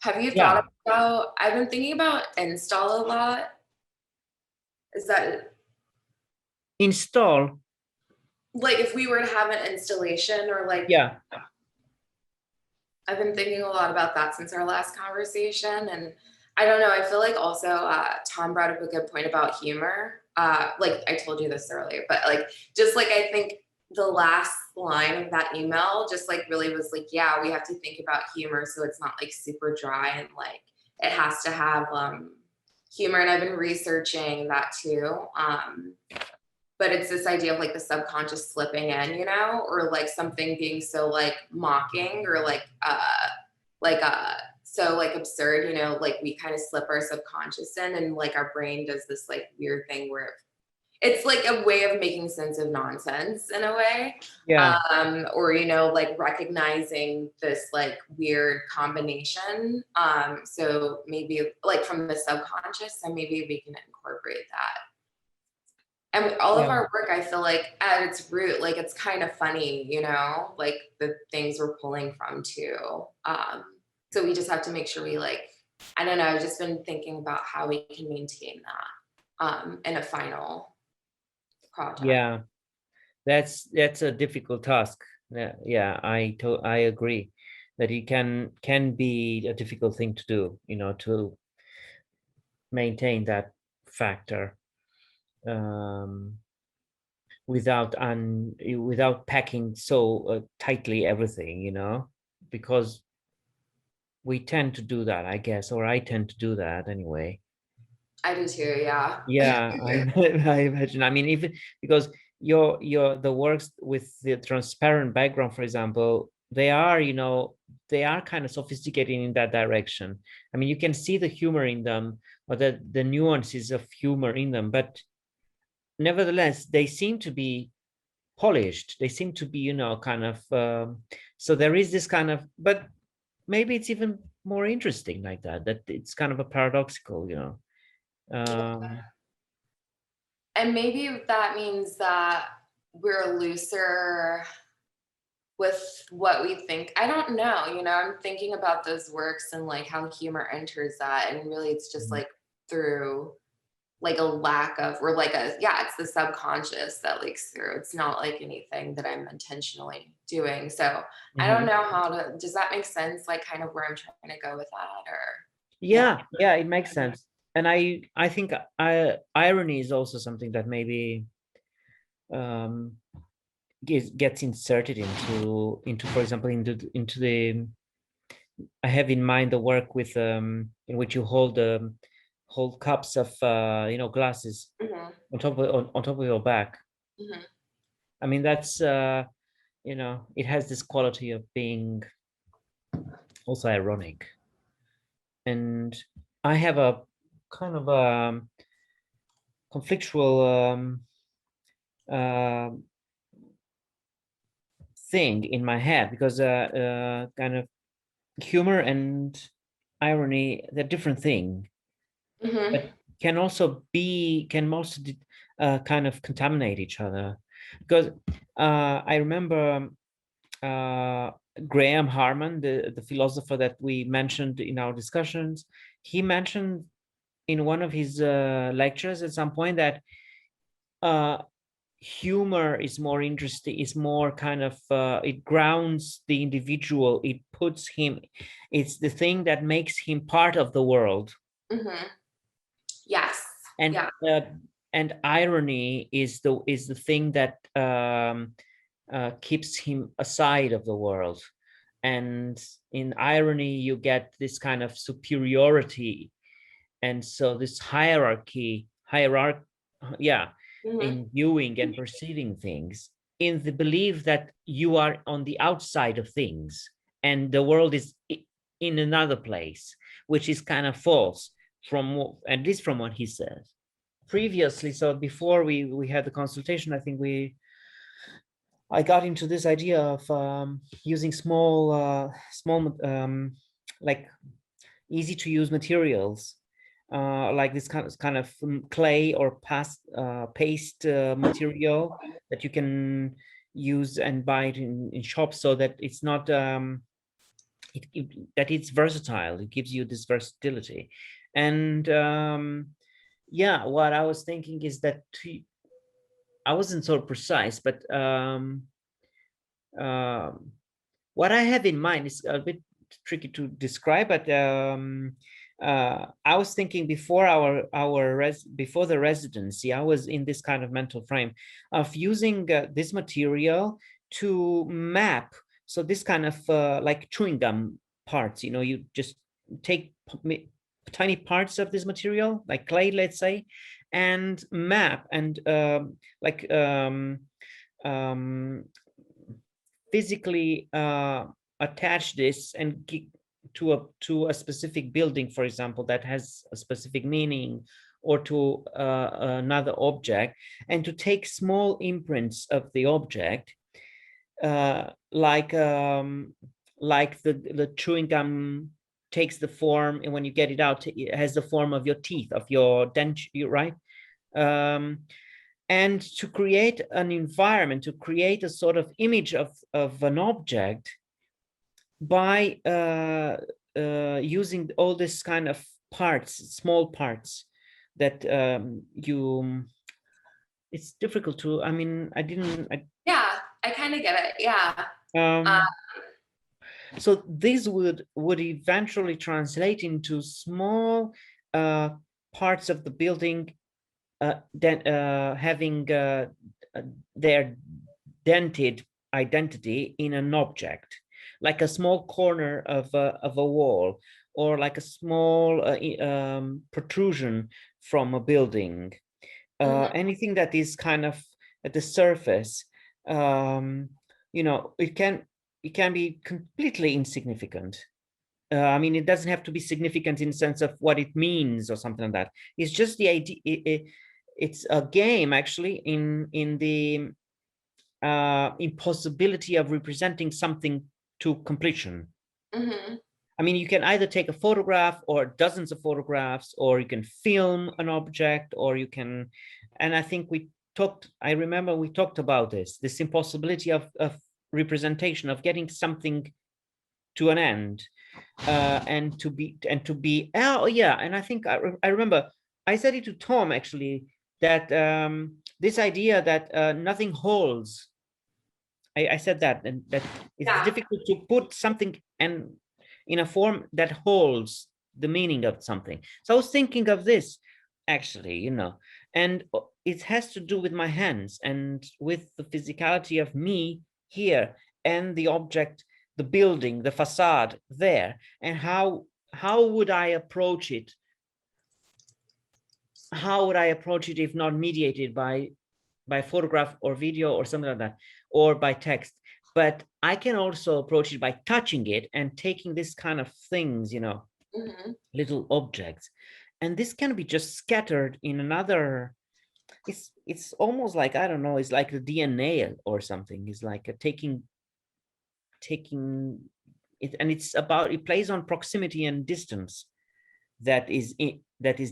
Have you Yeah, thought about, I've been thinking about install a lot. Is that install. like if we were to have an installation or like, Yeah, I've been thinking a lot about that since our last conversation. And I don't know, I feel like also Tom brought up a good point about humor. Like I told you this earlier, but like just like I think the last line of that email just like really was like, yeah, we have to think about humor so it's not like super dry and like it has to have humor. And I've been researching that too. But it's this idea of like the subconscious slipping in, you know, or like something being so like mocking or like so like absurd, you know, like we kind of slip our subconscious in and like our brain does this like weird thing where it's like a way of making sense of nonsense in a way. yeah, Or you know, like recognizing this like weird combination. So maybe like from the subconscious, so maybe we can incorporate that. And all of yeah, our work, I feel like at its root, like it's kind of funny, you know, like the things we're pulling from too. So we just have to make sure we like, I don't know, I've just been thinking about how we can maintain that in a final project. yeah. That's a difficult task. Yeah, yeah, I agree that it can be a difficult thing to do, to maintain that factor, um, without packing so tightly everything, because we tend to do that, I guess, or I tend to do that anyway. I do too, yeah. Yeah, I imagine. I mean, even because the works with the transparent background, for example, they are kind of sophisticated in that direction. I mean, you can see the humor in them, or the nuances of humor in them, but nevertheless, they seem to be polished. They seem to be, kind of. So there is this kind of, but maybe it's even more interesting like that. That it's kind of a paradoxical. Um, And maybe that means that we're looser with what we think. I don't know, you know, I'm thinking about those works and like how humor enters that. And really, it's just like through like a lack of, or like a, yeah, it's the subconscious that leaks through. It's not like anything that I'm intentionally doing. So I don't mhm. know how to, does that make sense? Like kind of where I'm trying to go with that or, yeah. Yeah, yeah, it makes sense. And I think irony is also something that maybe um, gets inserted into, for example, into the. I have in mind the work with in which you hold cups of glasses Hmm. on top of your back. Hmm. I mean, that's it has this quality of being also ironic. And I have a kind of a conflictual uh, thing in my head, because kind of humor and irony, they're different thing, Hmm. but can also kind of contaminate each other, because I remember uh, Graham Harman, the philosopher that we mentioned in our discussions. He mentioned in one of his lectures at some point that uh, humor is more interesting, is more kind of it grounds the individual, it puts him, it's the thing that makes him part of the world. Hmm. Yes. and Yeah. uh, and irony is the thing that keeps him aside of the world. And in irony you get this kind of superiority, and so this hierarchy, yeah, Hmm. in viewing and perceiving things, in the belief that you are on the outside of things and the world is in another place, which is kind of false, at least from what he says previously. So before we had the consultation, I think I got into this idea of using small like easy to use materials, like this kind of clay or paste material that you can use and buy it in shops, so that it's not that it's versatile. It gives you this versatility. And yeah, what I was thinking is that I wasn't so precise, but um, what I have in mind is a bit tricky to describe, but I was thinking before before the residency, I was in this kind of mental frame of using this material to map. So this kind of like chewing gum parts, you know, you just take tiny parts of this material, like clay, let's say, and map and like um, physically attach this and to a specific building, for example, that has a specific meaning, or to another object, and to take small imprints of the object, uh, like um, like the chewing gum takes the form, and when you get it out, it has the form of your teeth, of your denture, right? Um, and to create an environment, to create a sort of image of an object by using all this kind of parts, small parts that it's difficult to, I mean, Yeah, I kind of get it. Yeah. Uh, um, so this would eventually translate into small parts of the building, then having uh, their dented identity in an object, like a small corner of a wall, or like a small protrusion from a building, mhm, anything that is kind of at the surface. um, you know, it can be completely insignificant. I mean, it doesn't have to be significant in the sense of what it means or something like that. It's just the idea. It's a game actually in the impossibility of representing something to completion. mhm. I mean, you can either take a photograph or dozens of photographs, or you can film an object, or you can, and I think I remember we talked about this impossibility of representation, of getting something to an end, and to be oh yeah, and I think I remember I said it to Tom actually, that this idea that nothing holds. I said that, and that it's Yeah. difficult to put something and in a form that holds the meaning of something. So I was thinking of this actually, you know, and it has to do with my hands and with the physicality of me here, and the object, the building, the facade there, and how would I approach it? How would I approach it if not mediated by photograph or video or something like that, or by text? But I can also approach it by touching it and taking this kind of things, you know, Mhm. little objects, and this can be just scattered in another. It's almost like, I don't know, it's like the DNA or something. It's like taking it, and it plays on proximity and distance that is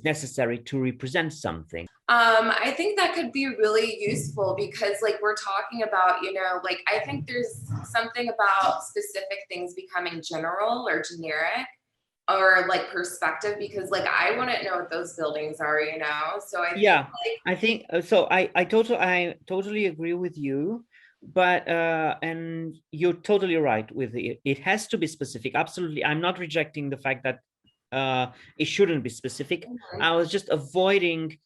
necessary to represent something. I think that could be really useful because, like, we're talking about, like, I think there's something about specific things becoming general or generic or like perspective because, like, I wouldn't know what those buildings are. So I think, Yeah, I think so. I totally agree with you, but and you're totally right with it. It has to be specific. Absolutely, I'm not rejecting the fact that it shouldn't be specific. like, I was just avoiding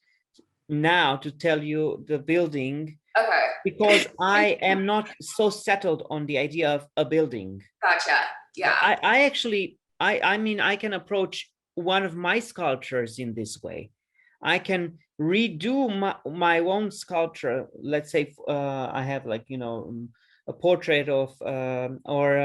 now to tell you the building, okay, because I am not so settled on the idea of a building. gotcha. Yeah. I actually, I mean, I can approach one of my sculptures in this way. I can redo my own sculpture. Let's say I have, like, you know, a portrait of or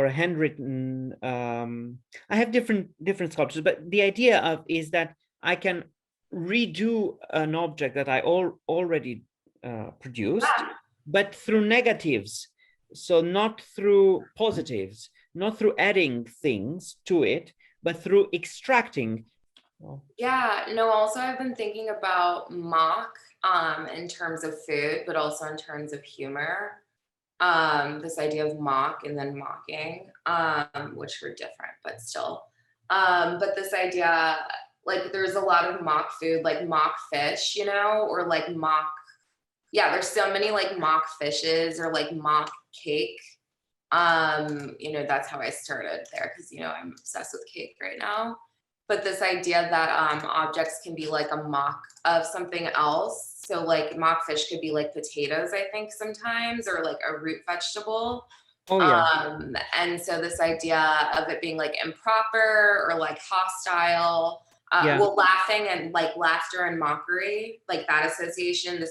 a handwritten. I have different sculptures, but the idea of is that I can redo an object that I already produced, Ah, but through negatives. So not through positives, not through adding things to it, but through extracting. yeah. No, also I've been thinking about mock in terms of food, but also in terms of humor. This idea of mock and then mocking, which were different, but still. But this idea, like there's a lot of mock food, like mock fish, you know, or like mock, yeah, there's so many like mock fishes or like mock cake. You know, that's how I started there because, you know, I'm obsessed with cake right now. But this idea that objects can be like a mock of something else. So like mock fish could be like potatoes, I think sometimes, or like a root vegetable. Oh yeah. And so this idea of it being like improper or like hostile, Yeah. well, laughing and like laughter and mockery, like that association, the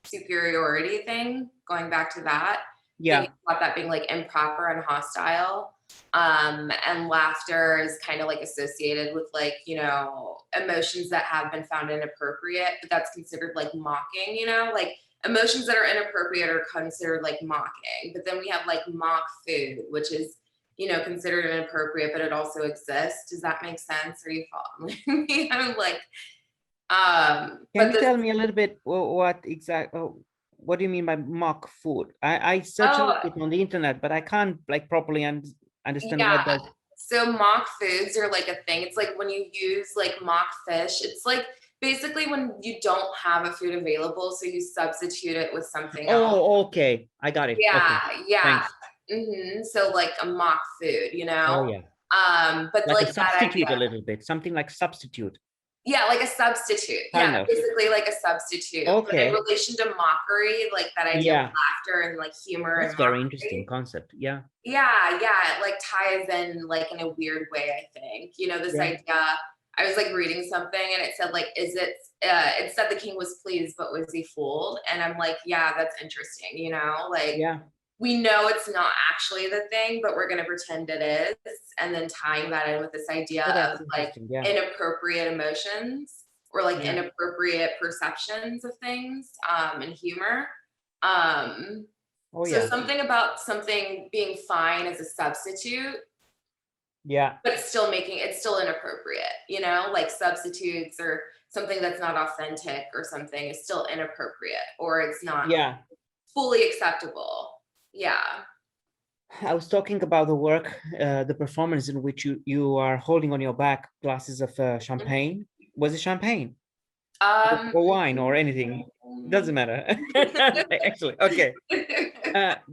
superiority thing, going back to that, thinking Yeah. about that being like improper and hostile. And laughter is kind of like associated with like, you know, emotions that have been found inappropriate, but that's considered like mocking, you know, like emotions that are inappropriate are considered like mocking. But then we have like mock food, which is, you know, considered inappropriate, but it also exists. Does that make sense? Are you following me? I'm like, Can but you this, tell me a little bit what exact, what do you mean by mock food? I search a oh, little bit on the internet, but I can't like properly understand what yeah. does. So mock foods are like a thing. It's like when you use like mock fish, it's like basically when you don't have a food available, so you substitute it with something else. Oh, okay. I got it. Okay. Yeah, yeah. Thanks. So like a mock food, you Oh know? yeah. But Like a like that substitute a idea. little bit, something like substitute, Yeah, like a substitute. kind Yeah, of. basically like a substitute. But in Okay. relation to mockery, like that idea of Yeah. laughter and like humor That's and very interesting mockery. concept. Yeah. Yeah, yeah, it like ties in like in a weird way, I think. You know, this Yeah. idea, I was like reading something and it said like, is it it said the king was pleased, but was he fooled? And I'm like, yeah, that's interesting, you know, like Yeah. we know it's not actually the thing, but we're gonna pretend it is. And then tying that in with this idea Oh, of that's like interesting. Yeah. inappropriate emotions or like Yeah. inappropriate perceptions of things, and humor. Um, Oh so yeah. something about something being fine as a substitute, Yeah. but still making it's still inappropriate, you know, like substitutes or something that's not authentic or something is still inappropriate or it's not Yeah. fully acceptable. Yeah. I was talking about the work, the performance in which you are holding on your back glasses of champagne. Was it champagne Um, or wine or anything? Doesn't matter. Actually, okay.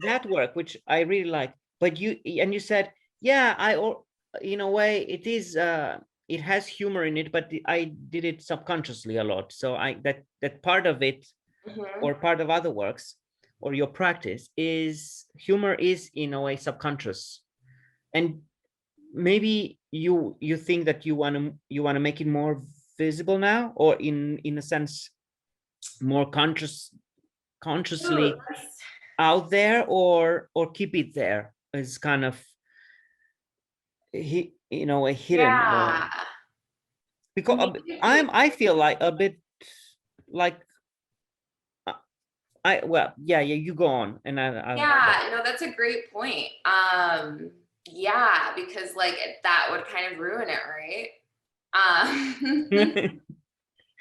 That work, which I really like, but you said, yeah, in a way, it is. It has humor in it, but I did it subconsciously a lot. So that part of it, mhm. or part of other works, or your practice is humor is in a way subconscious, and maybe you think that you want to make it more visible now, or in a sense more Ooh, consciously out there, or keep it there as kind of a hidden, or yeah. because Maybe a great I feel like a bit like uh, well, yeah, you go on, and yeah. yeah, no, that's a great point. Yeah, because like that would kind of ruin it, right?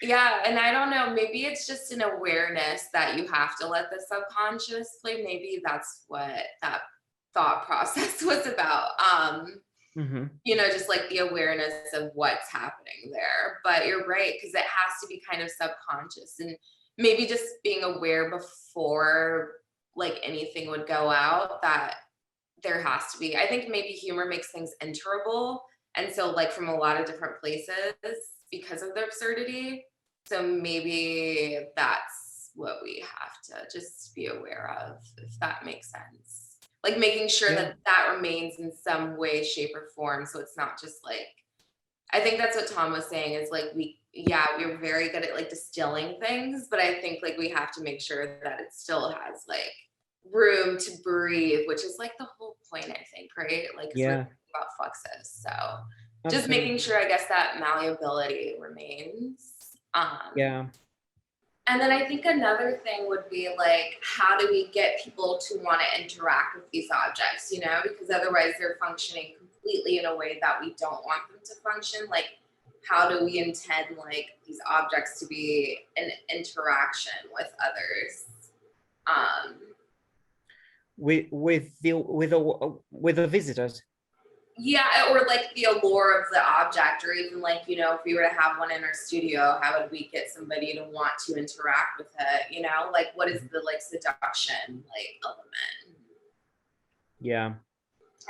Yeah, and I don't know, maybe it's just an awareness that you have to let the subconscious play. Maybe that's what that thought process was about. Hmm. You know, just like the awareness of what's happening there. But you're right, because it has to be kind of subconscious and maybe just being aware before like anything would go out that there has to be. I think maybe humor makes things enterable. And so, like, from a lot of different places because of the absurdity. So, maybe that's what we have to just be aware of, if that makes sense. Like, making sure Yeah. that that remains in some way, shape, or form. So, it's not just like, I think that's what Tom was saying is like, yeah, we're very good at like distilling things, but I think like we have to make sure that it still has like room to breathe, which is like the whole point, I think, right? Like, because we're Yeah, thinking about fluxus. So just making absolutely. sure, I guess, that malleability remains. Yeah. And then I think another thing would be like, how do we get people to want to interact with these objects, you know, because otherwise they're functioning completely in a way that we don't want them to function. Like, how do we intend like these objects to be an interaction with others? Um, with the visitors. Yeah, or like the allure of the object, or even like, you know, if we were to have one in our studio, how would we get somebody to want to interact with it? You know, like what is the like seduction like element? Yeah.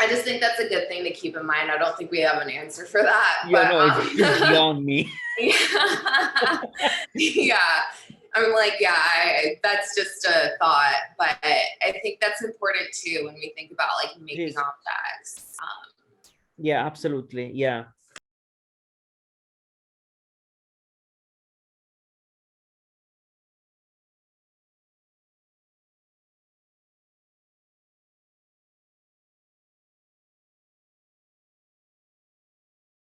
I just think that's a good thing to keep in mind. I don't think we have an answer for that, Yeah, but no, it's beyond me. yeah, yeah. I'm like, yeah, that's just a thought, but I think that's important too when we think about like It making is. objects. Yeah, absolutely. Yeah.